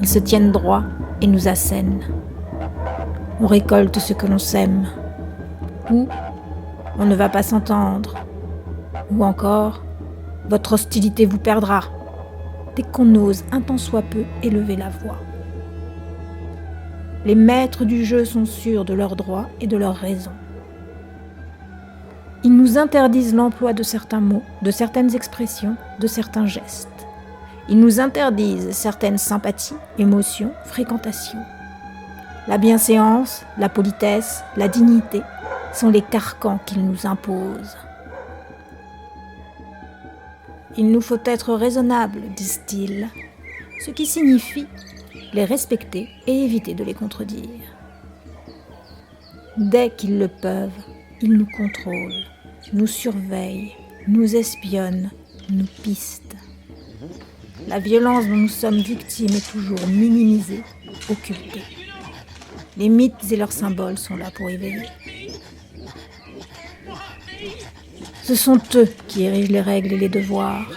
Ils se tiennent droit et nous assènent. On récolte ce que l'on sème. Ou on ne va pas s'entendre. Ou encore, votre hostilité vous perdra dès qu'on ose un tant soit peu élever la voix. Les maîtres du jeu sont sûrs de leurs droits et de leurs raisons. Ils nous interdisent l'emploi de certains mots, de certaines expressions, de certains gestes. Ils nous interdisent certaines sympathies, émotions, fréquentations. La bienséance, la politesse, la dignité sont les carcans qu'ils nous imposent. Il nous faut être raisonnables, disent-ils, ce qui signifie les respecter et éviter de les contredire. Dès qu'ils le peuvent, ils nous contrôlent, nous surveillent, nous espionnent, nous pistent. La violence dont nous sommes victimes est toujours minimisée, occultée. Les mythes et leurs symboles sont là pour éveiller. Ce sont eux qui érigent les règles et les devoirs.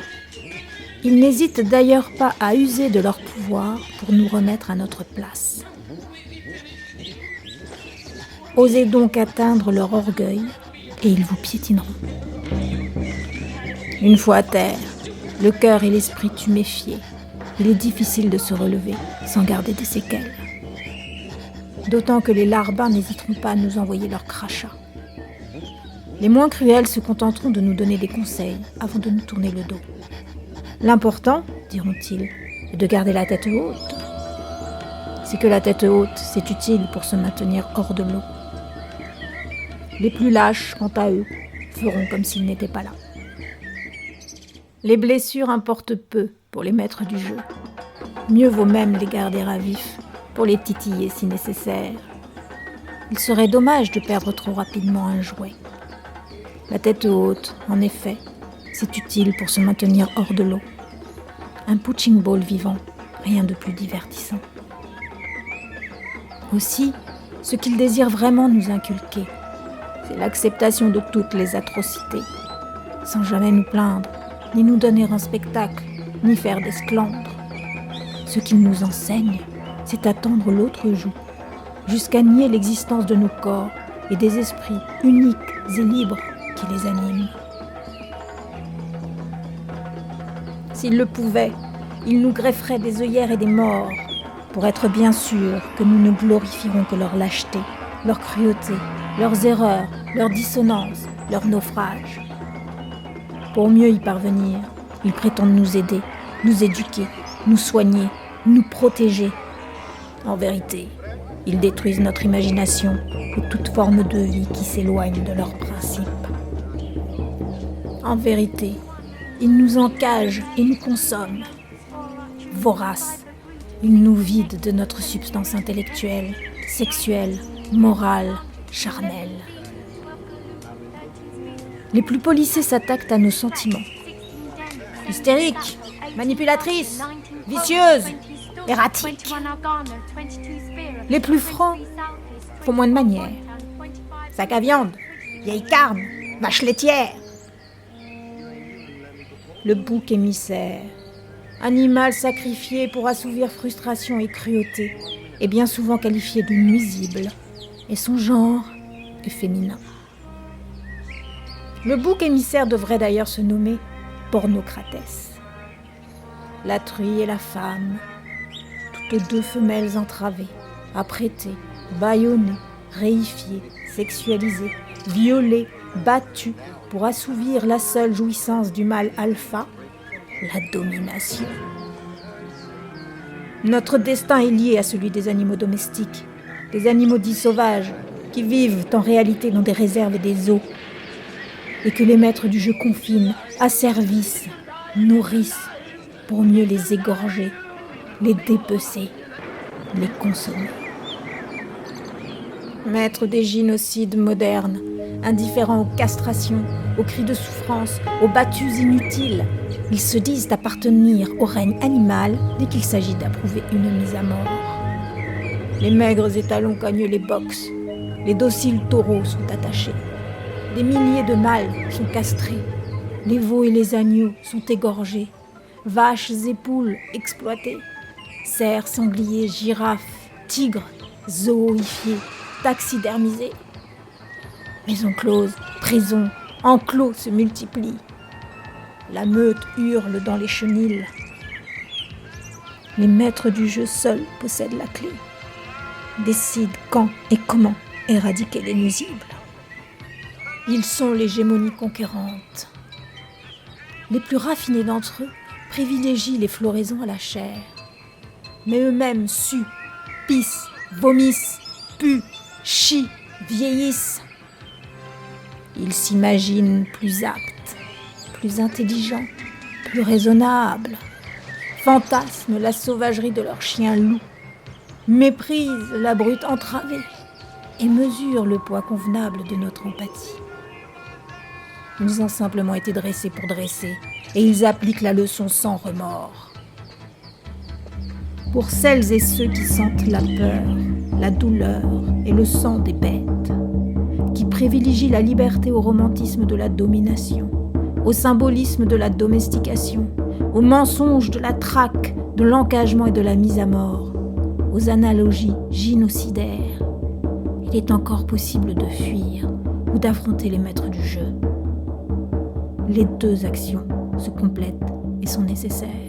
Ils n'hésitent d'ailleurs pas à user de leur pouvoir pour nous remettre à notre place. Osez donc atteindre leur orgueil et ils vous piétineront. Une fois à terre, le cœur et l'esprit tuméfiés, il est difficile de se relever sans garder des séquelles. D'autant que les larbins n'hésiteront pas à nous envoyer leurs crachats. Les moins cruels se contenteront de nous donner des conseils avant de nous tourner le dos. L'important, diront-ils, est de garder la tête haute. C'est que la tête haute, c'est utile pour se maintenir hors de l'eau. Les plus lâches, quant à eux, feront comme s'ils n'étaient pas là. Les blessures importent peu pour les maîtres du jeu. Mieux vaut même les garder à vif pour les titiller si nécessaire. Il serait dommage de perdre trop rapidement un jouet. La tête haute, en effet, c'est utile pour se maintenir hors de l'eau. Un punching ball vivant, rien de plus divertissant. Aussi, ce qu'ils désirent vraiment nous inculquer, c'est l'acceptation de toutes les atrocités, sans jamais nous plaindre, ni nous donner un spectacle, ni faire d'esclandre. Ce qu'ils nous enseignent, c'est à tendre l'autre joue, jusqu'à nier l'existence de nos corps et des esprits uniques et libres qui les animent. S'ils le pouvaient, ils nous grefferaient des œillères et des morts, pour être bien sûrs que nous ne glorifierons que leur lâcheté, leur cruauté, leurs erreurs, leurs dissonances, leurs naufrages. Pour mieux y parvenir, ils prétendent nous aider, nous éduquer, nous soigner, nous protéger. En vérité, ils détruisent notre imagination et toute forme de vie qui s'éloigne de leurs principes. En vérité, ils nous encagent et nous consomment. Voraces, ils nous vident de notre substance intellectuelle, sexuelle, morale, charnelle. Les plus policés s'attaquent à nos sentiments. Hystériques, manipulatrices, vicieuses, erratiques. Les plus francs font moins de manières. Sac à viande, vieille carne, vache laitière. Le bouc émissaire, animal sacrifié pour assouvir frustration et cruauté, est bien souvent qualifié de nuisible, et son genre est féminin. Le bouc émissaire devrait d'ailleurs se nommer Pornocratès. La truie et la femme, toutes deux femelles entravées, apprêtées, bâillonnées, réifiées, sexualisées, violées, battues pour assouvir la seule jouissance du mâle alpha, la domination. Notre destin est lié à celui des animaux domestiques, des animaux dits sauvages, qui vivent en réalité dans des réserves et des zoos, et que les maîtres du jeu confinent, asservissent, nourrissent, pour mieux les égorger, les dépecer, les consommer. Maîtres des gynocides modernes, indifférents aux castrations, aux cris de souffrance, aux battues inutiles, ils se disent appartenir au règne animal dès qu'il s'agit d'approuver une mise à mort. Les maigres étalons cognent les boxes, les dociles taureaux sont attachés, des milliers de mâles sont castrés, les veaux et les agneaux sont égorgés, vaches et poules exploitées, Cerfs, sangliers, girafes, tigres, zooifiés, taxidermisés. Maisons closes, prisons, enclos se multiplient. La meute hurle dans les chenils. Les maîtres du jeu seuls possèdent la clé, décident quand et comment éradiquer les nuisibles. Ils sont l'hégémonie conquérante. Les plus raffinés d'entre eux privilégient les floraisons à la chair, mais eux-mêmes suent, pissent, vomissent, puent, chient, vieillissent. Ils s'imaginent plus aptes, plus intelligents, plus raisonnables, fantasment la sauvagerie de leurs chiens loups, méprisent la brute entravée et mesurent le poids convenable de notre empathie. Ils ont simplement été dressés pour dresser et ils appliquent la leçon sans remords. Pour celles et ceux qui sentent la peur, la douleur et le sang des bêtes, qui privilégient la liberté au romantisme de la domination, au symbolisme de la domestication, au mensonge de la traque, de l'encagement et de la mise à mort, aux analogies gynocidaires, il est encore possible de fuir ou d'affronter les maîtres du jeu. Les deux actions se complètent et sont nécessaires.